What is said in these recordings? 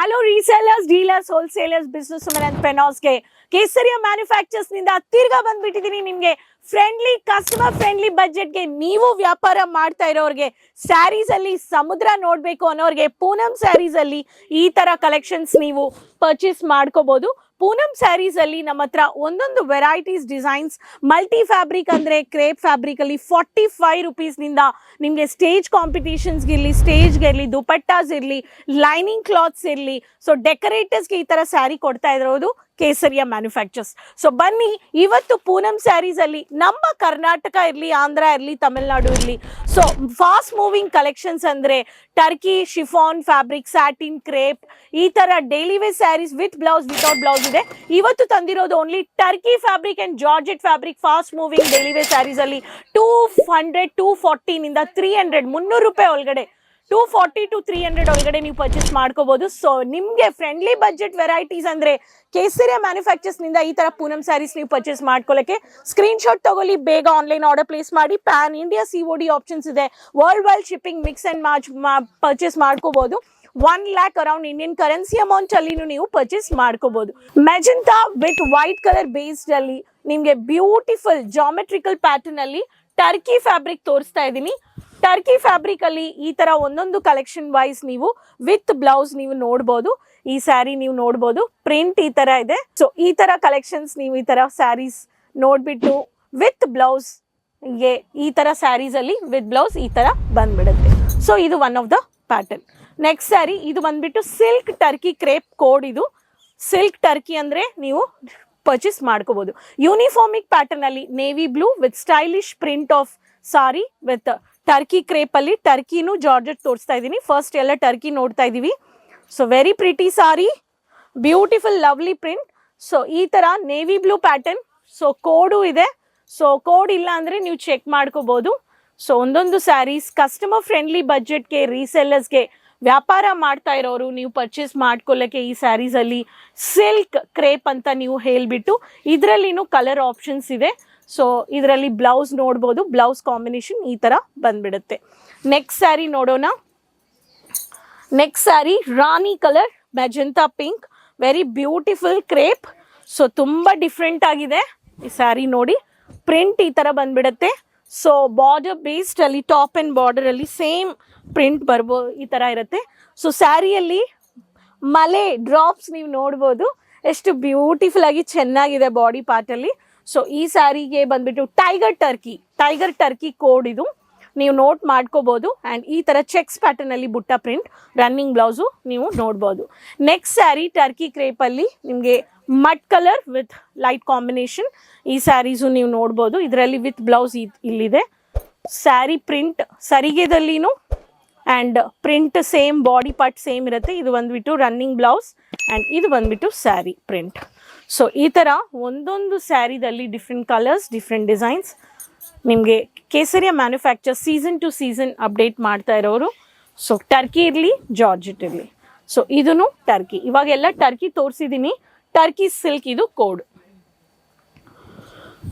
Hello resellers, dealers, wholesalers, businessmen and entrepreneurs ಗೆ ಕೇಸರಿಯ manufacturers ನಿಂದ ತಿರ್ಗಾ ಬಂದ್ಬಿಟ್ಟಿದ್ದೀನಿ ನಿಮಗೆ ಫ್ರೆಂಡ್ಲಿ ಕಸ್ಟಮರ್ ಫ್ರೆಂಡ್ಲಿ ಬಜೆಟ್ ಗೆ ನೀವು ವ್ಯಾಪಾರ ಮಾಡ್ತಾ ಇರೋರಿಗೆ ಸ್ಯಾರೀಸ್ ಅಲ್ಲಿ ಸಮುದ್ರ ನೋಡ್ಬೇಕು ಅನ್ನೋರಿಗೆ ಪೂನಂ ಸ್ಯಾರೀಸ್ ಅಲ್ಲಿ ಈ ತರ ಕಲೆಕ್ಷನ್ಸ್ ನೀವು ಪರ್ಚೇಸ್ ಮಾಡ್ಕೋಬಹುದು. ಪೂನಂ ಸ್ಯಾರೀಸ್ ಅಲ್ಲಿ ನಮ್ಮ ಹತ್ರ ಒಂದೊಂದು ವೆರೈಟೀಸ್ ಡಿಸೈನ್ಸ್ ಮಲ್ಟಿ ಫ್ಯಾಬ್ರಿಕ್ ಅಂದ್ರೆ ಕ್ರೇಪ್ ಫ್ಯಾಬ್ರಿಕ್ ಅಲ್ಲಿ 45 ರೂಪೀಸ್ ನಿಂದ ನಿಮಗೆ ಸ್ಟೇಜ್ ಕಾಂಪಿಟೇಷನ್ಸ್ ಇರಲಿ, ಸ್ಟೇಜ್ಗೆ ಇರಲಿ, ದುಪಟ್ಟಾಸ್ ಇರಲಿ, ಲೈನಿಂಗ್ ಕ್ಲಾತ್ಸ್ ಇರಲಿ, ಸೊ ಡೆಕೋರೇಟರ್ಸ್ಗೆ ಈ ತರ ಸ್ಯಾರಿ ಕೊಡ್ತಾ ಇರೋದು ಕೇಸರಿಯ ಮ್ಯಾನುಫ್ಯಾಕ್ಚರ್ಸ್. ಸೊ ಬನ್ನಿ ಇವತ್ತು ಪೂನಂ ಸ್ಯಾರೀಸ್ ಅಲ್ಲಿ ನಮ್ಮ ಕರ್ನಾಟಕ ಇರಲಿ, ಆಂಧ್ರ ಇರಲಿ, ತಮಿಳ್ನಾಡು ಇರಲಿ, ಸೊ ಫಾಸ್ಟ್ ಮೂವಿಂಗ್ ಕಲೆಕ್ಷನ್ಸ್ ಅಂದ್ರೆ Turkey, chiffon fabric, satin, crepe ಈ ತರ daily wear sarees with blouse, without blouse ಇದೆ. ಇವತ್ತು ತಂದಿರೋದು only Turkey fabric and georgette fabric fast moving daily wear sarees ಅಲ್ಲಿ 200, 240 ನಿಂದ 300, 300 ರೂಪಾಯಿ ಒಳಗಡೆ 240 to 300 ಒಳಗಡೆ ನೀವು ಪರ್ಚೇಸ್ ಮಾಡ್ಕೋಬಹುದು. ಸೊ ನಿಮ್ಗೆ ಫ್ರೆಂಡ್ಲಿ ಬಜೆಟ್ ವೆರೈಟೀಸ್ ಅಂದ್ರೆ ಕೇಸರಿಯ ಮ್ಯಾನುಫ್ಯಾಕ್ಚರ್ಸ್ ನಿಂದ ಈ ತರ ಪೂನಂ ಸ್ಯಾರೀಸ್ ನೀವು ಪರ್ಚೇಸ್ ಮಾಡ್ಕೊಳ್ಳಕ್ಕೆ ಸ್ಕ್ರೀನ್ ಶಾಟ್ ತಗೊಳ್ಳಿ, ಬೇಗ ಆನ್ಲೈನ್ ಆರ್ಡರ್ ಪ್ಲೇಸ್ ಮಾಡಿ. ಪ್ಯಾನ್ ಇಂಡಿಯಾ COD ಆಪ್ಷನ್ಸ್ ಇದೆ, world wide shipping, mix and match purchase ಮಾಡ್ಕೋಬಹುದು. 1 lakh around Indian currency amount ಅಲ್ಲಿ ನೀವು ಪರ್ಚೇಸ್ ಮಾಡ್ಕೋಬಹುದು. Magenta with white colour based ಅಲ್ಲಿ ನಿಮ್ಗೆ ಬ್ಯೂಟಿಫುಲ್ ಜಾಮೆಟ್ರಿಕಲ್ ಪ್ಯಾಟರ್ನ್ ಅಲ್ಲಿ ಟರ್ಕಿ ಫ್ಯಾಬ್ರಿಕ್ ತೋರಿಸ್ತಾ ಇದ್ದೀನಿ. ಟರ್ಕಿ ಫ್ಯಾಬ್ರಿಕ್ ಅಲ್ಲಿ ಈ ತರ ಒಂದೊಂದು ಕಲೆಕ್ಷನ್ ವೈಸ್ ನೀವು ವಿತ್ ಬ್ಲೌಸ್ ನೀವು ನೋಡಬಹುದು. ಈ ಸ್ಯಾರಿ ನೀವು ನೋಡಬಹುದು, ಪ್ರಿಂಟ್ ಈ ತರ ಇದೆ. ಸೊ ಈ ತರ ಕಲೆಕ್ಷನ್ಸ್ ನೀವು ಈ ತರ ಸ್ಯಾರೀಸ್ ನೋಡ್ಬಿಟ್ಟು ವಿತ್ ಬ್ಲೌಸ್ ಈ ತರ ಸ್ಯಾರೀಸ್ ಅಲ್ಲಿ ವಿತ್ ಬ್ಲೌಸ್ ಈ ತರ ಬಂದ್ಬಿಡುತ್ತೆ. ಸೊ ಇದು one of the pattern. Next sari ಇದು ಬಂದ್ಬಿಟ್ಟು ಸಿಲ್ಕ್ ಟರ್ಕಿ ಕ್ರೇಪ್ ಕೋಡ್. ಇದು ಸಿಲ್ಕ್ ಟರ್ಕಿ ಅಂದ್ರೆ ನೀವು ಪರ್ಚೇಸ್ ಮಾಡ್ಕೋಬಹುದು. ಯೂನಿಫಾರ್ಮಿಕ್ ಪ್ಯಾಟರ್ನ್ ಅಲ್ಲಿ navy blue with stylish print of sorry with Turkey crepe ಅಲ್ಲಿ ಟರ್ಕಿನೂ ಜಾರ್ಜೆಟ್ ತೋರಿಸ್ತಾ ಇದ್ದೀನಿ. ಫಸ್ಟ್ ಎಲ್ಲ ಟರ್ಕಿ ನೋಡ್ತಾ ಇದೀವಿ. ಸೊ ವೆರಿ ಪ್ರಿಟಿ ಸಾರಿ, ಬ್ಯೂಟಿಫುಲ್ ಲವ್ಲಿ ಪ್ರಿಂಟ್. ಸೊ ಈ ತರ ನೇವಿ ಬ್ಲೂ ಪ್ಯಾಟರ್ನ್. ಸೊ ಕೋಡು ಇದೆ. ಸೊ ಕೋಡ್ ಇಲ್ಲ ಅಂದ್ರೆ ನೀವು ಚೆಕ್ ಮಾಡ್ಕೋಬಹುದು. ಸೊ ಒಂದೊಂದು ಸ್ಯಾರೀಸ್ ಕಸ್ಟಮರ್ ಫ್ರೆಂಡ್ಲಿ ಬಜೆಟ್ಗೆ, ರೀಸೆಲ್ಲರ್ಸ್ಗೆ, ವ್ಯಾಪಾರ ಮಾಡ್ತಾ ಇರೋರು ನೀವು ಪರ್ಚೇಸ್ ಮಾಡ್ಕೊಳ್ಳಕ್ಕೆ ಈ ಸ್ಯಾರೀಸ್ ಅಲ್ಲಿ ಸಿಲ್ಕ್ ಕ್ರೇಪ್ ಅಂತ ನೀವು ಹೇಳ್ಬಿಟ್ಟು ಇದರಲ್ಲಿನೂ ಕಲರ್ ಆಪ್ಷನ್ಸ್ ಇದೆ. ಸೊ ಇದರಲ್ಲಿ ಬ್ಲೌಸ್ ನೋಡ್ಬೋದು, ಬ್ಲೌಸ್ ಕಾಂಬಿನೇಷನ್ ಈ ತರ ಬಂದ್ಬಿಡುತ್ತೆ. ನೆಕ್ಸ್ಟ್ ಸ್ಯಾರಿ ನೋಡೋಣ. ನೆಕ್ಸ್ಟ್ ಸ್ಯಾರಿ ರಾಣಿ colour magenta pink, very beautiful crepe. So ತುಂಬಾ ಡಿಫ್ರೆಂಟ್ ಆಗಿದೆ ಈ ಸ್ಯಾರಿ ನೋಡಿ. ಪ್ರಿಂಟ್ ಈ ತರ ಬಂದ್ಬಿಡುತ್ತೆ. ಸೊ ಬಾರ್ಡರ್ ಬೇಸ್ಡ್ ಅಲ್ಲಿ ಟಾಪ್ ಅಂಡ್ ಬಾರ್ಡರ್ ಅಲ್ಲಿ ಸೇಮ್ ಪ್ರಿಂಟ್ ಬರ್ಬೋದು, ಈ ತರ ಇರುತ್ತೆ. ಸೊ ಸ್ಯಾರಿಯಲ್ಲಿ ಮಲೆ ಡ್ರಾಪ್ಸ್ ನೀವು ನೋಡ್ಬೋದು, ಎಷ್ಟು ಬ್ಯೂಟಿಫುಲ್ ಆಗಿ ಚೆನ್ನಾಗಿದೆ ಬಾಡಿ ಪಾರ್ಟ್ ಅಲ್ಲಿ. ಸೊ ಈ ಸ್ಯಾರಿಗೆ ಬಂದ್ಬಿಟ್ಟು ಟೈಗರ್ ಟರ್ಕಿ ಕೋಡ್ ಇದು ನೀವು ನೋಟ್ ಮಾಡ್ಕೋಬಹುದು. ಅಂಡ್ ಈ ತರ ಚೆಕ್ಸ್ ಪ್ಯಾಟರ್ನ್ ಅಲ್ಲಿ ಬುಟ್ಟ ಪ್ರಿಂಟ್, ರನ್ನಿಂಗ್ ಬ್ಲೌಸು ನೀವು ನೋಡ್ಬೋದು. ನೆಕ್ಸ್ಟ್ ಸ್ಯಾರಿ ಟರ್ಕಿ ಕ್ರೇಪ್ ಅಲ್ಲಿ ನಿಮ್ಗೆ mud colour with light combination ಈ ಸ್ಯಾರೀಸು ನೀವು ನೋಡ್ಬೋದು. ಇದರಲ್ಲಿ ವಿತ್ ಬ್ಲೌಸ್ ಇಲ್ಲಿದೆ. ಸ್ಯಾರಿ ಪ್ರಿಂಟ್ ಸರಿಗೆದಲ್ಲಿನೂ and print same, body part same ಇರುತ್ತೆ. ಇದು ಬಂದ್ಬಿಟ್ಟು ರನ್ನಿಂಗ್ ಬ್ಲೌಸ್ ಆ್ಯಂಡ್ ಇದು ಬಂದ್ಬಿಟ್ಟು ಸ್ಯಾರಿ ಪ್ರಿಂಟ್. ಸೊ ಈ ಥರ ಒಂದೊಂದು ಸ್ಯಾರಿದಲ್ಲಿ ಡಿಫ್ರೆಂಟ್ ಕಲರ್ಸ್, ಡಿಫ್ರೆಂಟ್ ಡಿಸೈನ್ಸ್ ನಿಮಗೆ ಕೇಸರಿಯ manufacture season to season update ಮಾಡ್ತಾ ಇರೋರು. ಸೊ ಟರ್ಕಿ ಇರಲಿ, ಜಾರ್ಜೆಟ್ ಇರಲಿ. ಸೊ ಇದೂ ಟರ್ಕಿ, ಇವಾಗೆಲ್ಲ ಟರ್ಕಿ ತೋರಿಸಿದ್ದೀನಿ. ಟರ್ಕಿ ಸಿಲ್ಕ್ ಇದು ಕೋಡ್.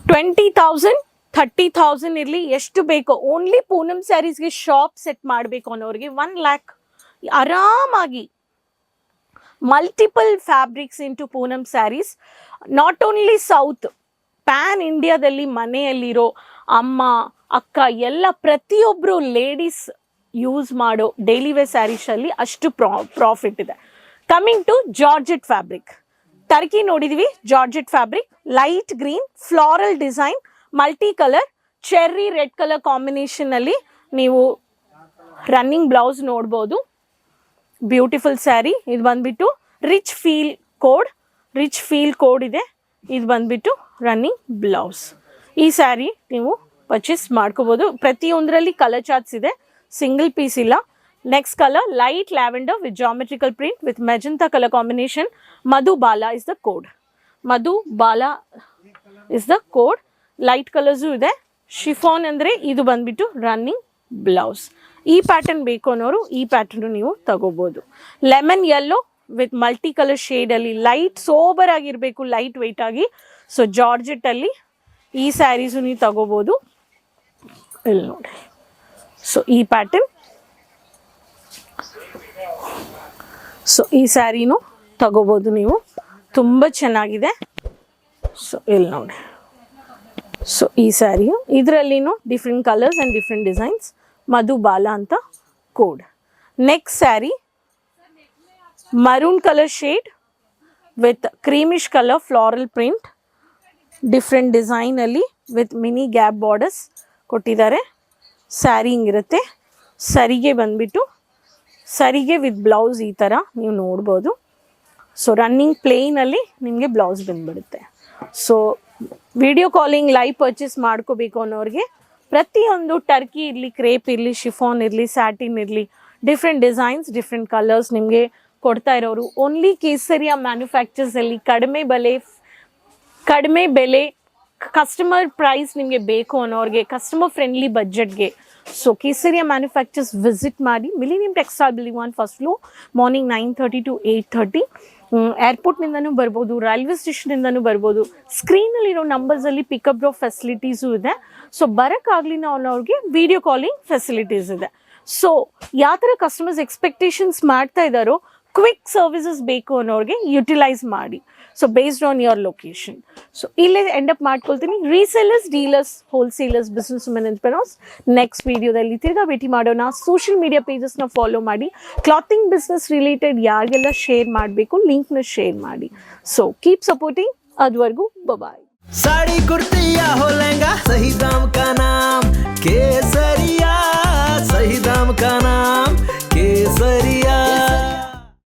20,000, 30,000 ಇರಲಿ, ಎಷ್ಟು ಬೇಕೋ. ಓನ್ಲಿ ಪೂನಂ ಸ್ಯಾರೀಸ್ಗೆ ಶಾಪ್ ಸೆಟ್ ಮಾಡಬೇಕು ಅನ್ನೋರಿಗೆ 1 lakh ಆರಾಮಾಗಿ multiple fabrics into Poonam sarees. Not only south, pan ಇಂಡಿಯಾದಲ್ಲಿ ಮನೆಯಲ್ಲಿರೋ ಅಮ್ಮ, ಅಕ್ಕ ಎಲ್ಲ ಪ್ರತಿಯೊಬ್ಬರು ಲೇಡೀಸ್ ಯೂಸ್ ಮಾಡೋ ಡೈಲಿ ವೇರ್ ಸ್ಯಾರೀಸಲ್ಲಿ ಅಷ್ಟು ಪ್ರಾಫಿಟ್ ಇದೆ. Coming to georgette fabric, Turkey ನೋಡಿದ್ವಿ, georgette fabric light green floral design, multi colour, cherry red colour combination ಅಲ್ಲಿ ನೀವು ರನ್ನಿಂಗ್ ಬ್ಲೌಸ್ ನೋಡ್ಬೋದು. ಬ್ಯೂಟಿಫುಲ್ ಸ್ಯಾರಿ. ಇದು ಬಂದ್ಬಿಟ್ಟು ರಿಚ್ ಫೀಲ್ ಕೋಡ್ ಇದೆ. ಇದು ಬಂದ್ಬಿಟ್ಟು ರನ್ನಿಂಗ್ ಬ್ಲೌಸ್. ಈ ಸ್ಯಾರಿ ನೀವು ಪರ್ಚೇಸ್ ಮಾಡ್ಕೋಬೋದು. ಪ್ರತಿಯೊಂದರಲ್ಲಿ ಕಲರ್ ಚಾರ್ಟ್ಸ್ ಇದೆ, ಸಿಂಗಲ್ ಪೀಸ್ ಇಲ್ಲ. Next colour light lavender with geometrical print with magenta colour combination. Madhubala is the code. Light colours ಇದೆ. ಶಿಫಾನ್ ಅಂದರೆ ಇದು ಬಂದ್ಬಿಟ್ಟು ರನ್ನಿಂಗ್ ಬ್ಲೌಸ್. ಈ ಪ್ಯಾಟರ್ನ್ ಬೇಕು ಅನ್ನೋರು ಈ ಪ್ಯಾಟರ್ನು ನೀವು ತಗೋಬೋದು. Lemon yellow with multi colour ಶೇಡಲ್ಲಿ ಲೈಟ್ ಸೋಬರ್ ಆಗಿರಬೇಕು, ಲೈಟ್ ವೆಯ್ಟ್ ಆಗಿ. ಸೊ ಜಾರ್ಜೆಟ್ಟಲ್ಲಿ ಈ ಸ್ಯಾರೀಸು ನೀವು ತಗೋಬೋದು. ಇಲ್ಲಿ ನೋಡಿ. ಸೊ ಈ ಪ್ಯಾಟರ್ನ್ ಸೊ ಈ ಸ್ಯಾರಿನೂ ತಗೋಬೋದು ನೀವು, ತುಂಬ ಚೆನ್ನಾಗಿದೆ. ಸೊ ಇಲ್ಲಿ ನೋಡಿ, ಸೊ ಈ ಸ್ಯಾರಿಯು ಇದರಲ್ಲಿನೂ different colours and different designs, Madhubala ಅಂತ code. Next saree maroon colour shade with creamish colour floral print, different ಡಿಸೈನಲ್ಲಿ ವಿತ್ ಮಿನಿ ಗ್ಯಾಪ್ ಬಾರ್ಡರ್ಸ್ ಕೊಟ್ಟಿದ್ದಾರೆ. ಸ್ಯಾರಿ ಹಿಂಗಿರುತ್ತೆ. ಸರಿಗೆ ಬಂದುಬಿಟ್ಟು ಸರಿಗೆ ವಿತ್ ಬ್ಲೌಸ್ ಈ ಥರ ನೀವು ನೋಡ್ಬೋದು. ಸೊ ರನ್ನಿಂಗ್ ಪ್ಲೇನಲ್ಲಿ ನಿಮಗೆ ಬ್ಲೌಸ್ ಬಂದುಬಿಡುತ್ತೆ. So video calling live purchase ಮಾಡ್ಕೋಬೇಕು ಅನ್ನೋರಿಗೆ ಪ್ರತಿಯೊಂದು ಟರ್ಕಿ ಇರಲಿ, ಕ್ರೇಪ್ ಇರಲಿ, ಶಿಫಾನ್ ಇರಲಿ, ಸ್ಯಾಟಿನ್ ಇರಲಿ, ಡಿಫ್ರೆಂಟ್ ಡಿಸೈನ್ಸ್, ಡಿಫ್ರೆಂಟ್ ಕಲರ್ಸ್ ನಿಮಗೆ ಕೊಡ್ತಾ ಇರೋರು ಓನ್ಲಿ ಕೇಸರಿಯಾ ಮ್ಯಾನುಫ್ಯಾಕ್ಚರ್ಸಲ್ಲಿ ಕಡಿಮೆ ಬೆಲೆ ಕಸ್ಟಮರ್ ಪ್ರೈಸ್ ನಿಮಗೆ ಬೇಕು ಅನ್ನೋರಿಗೆ, ಕಸ್ಟಮರ್ ಫ್ರೆಂಡ್ಲಿ ಬಜೆಟ್ಗೆ. ಸೊ ಕೇಸರಿಯಾ ಮ್ಯಾನುಫ್ಯಾಕ್ಚರ್ಸ್ ವಿಸಿಟ್ ಮಾಡಿ. Millennium textile building 1 first floor, morning 9:30 to 8:30. ಏರ್ಪೋರ್ಟ್ನಿಂದನೂ ಬರ್ಬೋದು, ರೈಲ್ವೆ ಸ್ಟೇಷನಿಂದನೂ ಬರ್ಬೋದು. ಸ್ಕ್ರೀನಲ್ಲಿರೋ ನಂಬರ್ಸಲ್ಲಿ ಪಿಕಪ್ ಡ್ರಾಪ್ ಫೆಸಿಲಿಟೀಸು ಇದೆ. ಸೊ ಬರೋಕ್ಕಾಗಲಿಲ್ಲ ಅನ್ನೋರಿಗೆ ವಿಡಿಯೋ ಕಾಲಿಂಗ್ ಫೆಸಿಲಿಟೀಸ್ ಇದೆ. ಸೊ ಯಾವ ಥರ ಕಸ್ಟಮರ್ಸ್ ಎಕ್ಸ್ಪೆಕ್ಟೇಷನ್ಸ್ ಮಾಡ್ತಾ ಇದ್ದಾರೋ ಕ್ವಿಕ್ ಸರ್ವಿಸಸ್ ಬೇಕು ಅನ್ನೋರಿಗೆ ಯುಟಿಲೈಸ್ ಮಾಡಿ. So based on your location. So ಇಲ್ಲೇ ಎಂಡಪ್ ಮಾಡ್ಕೊಳ್ತೀನಿ. Resellers, dealers, wholesalers, business women entrepreneurs next ವಿಡಿಯೋದಲ್ಲಿ ತಿರ್ಗಾ ಭೇಟಿ ಮಾಡೋಣ. ಸೋಷಿಯಲ್ ಮೀಡಿಯಾ ಪೇಜಸ್ನ ಫಾಲೋ ಮಾಡಿ. ಕ್ಲಾತಿಂಗ್ ಬಿಸ್ನೆಸ್ ರಿಲೇಟೆಡ್ ಯಾರಿಗೆಲ್ಲ ಶೇರ್ ಮಾಡಬೇಕು ಲಿಂಕ್ನ ಶೇರ್ ಮಾಡಿ. So keep supporting. ಅದುವರೆಗೂ ಬಾಯ್. साड़ी कुर्ती या हो लहंगा, सही दाम का नाम केसरिया, सही दाम का नाम